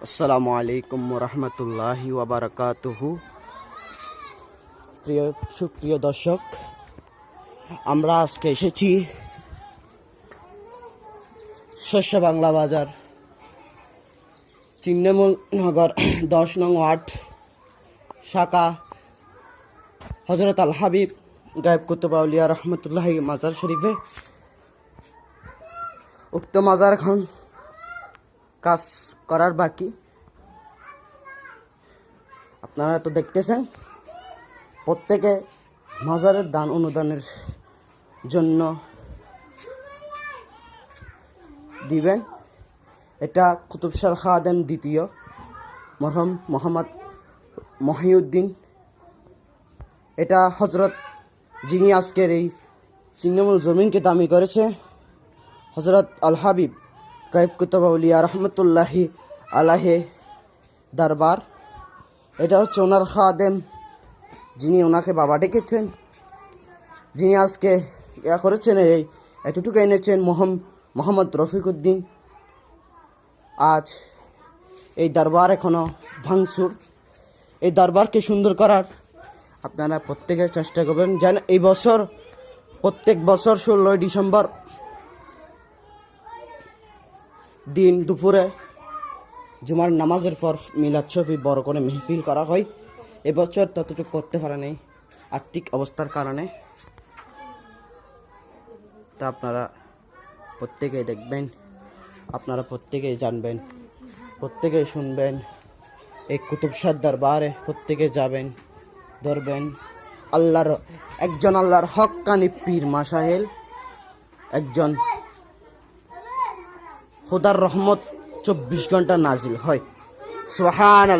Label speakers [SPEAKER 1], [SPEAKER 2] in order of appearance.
[SPEAKER 1] আসসালামু আলাইকুম রহমতুল্লাহি ওয়াবারাকাতুহু। সুপ্রিয় দর্শক, আমরা আজকে এসেছি শস্য বাংলা বাজার, চিন্নমনগর 10 নং ওয়ার্ড, শাখা হজরত আল হাবিব গায়েব কুতুব আউলিয়া রহমতুল্লাহি মাজার শরীফে। উক্ত মাজার এখন কাজ করার বাকি। আপনারা তো দেখতেছেন, প্রত্যেকে মাজারের দান অনুদানের জন্য দিবেন। এটা কুতুবশাহ খাদেম দ্বিতীয় মরহম মোহাম্মদ মহিউদ্দিন, এটা হজরত যিনি আজকের এই ছিন্নমূল জমিনকে দামি করেছে, হজরত আল হাবিব গায়েব কুতুব আউলিয়া রহমতুল্লাহি আলাইহি দরবার। এটা হচ্ছে ওনার খাদেম, যিনি ওনাকে বাবা ডেকেছেন, যিনি আজকে ইয়া করেছেন, এই এতটুকু এনেছেন মোহাম্মদ রফিকুদ্দিন। আজ এই দরবার এখনো ভাঙচুর। এই দরবারকে সুন্দর করার আপনারা প্রত্যেকে চেষ্টা করবেন। যেন এই বছর প্রত্যেক বছর 16 ডিসেম্বর দিন দুপুরে জুমার নামাজের পর মিলাদ শফি বড় করে মেহফিল করা হয়। এবছর ততটুকু করতে পারে নাই আর্থিক অবস্থার কারণে। তা আপনারা প্রত্যেকেই দেখবেন, আপনারা প্রত্যেকেই জানবেন, প্রত্যেকেই শুনবেন। এই কুতুবশাহ দরবারে প্রত্যেকে যাবেন, ধরবেন। আল্লাহর হক্কানি পীর মাশায়েল, একজন খোদার রহমত 24 ঘন্টা নাজিল হয়। সুবহানাল্লাহ।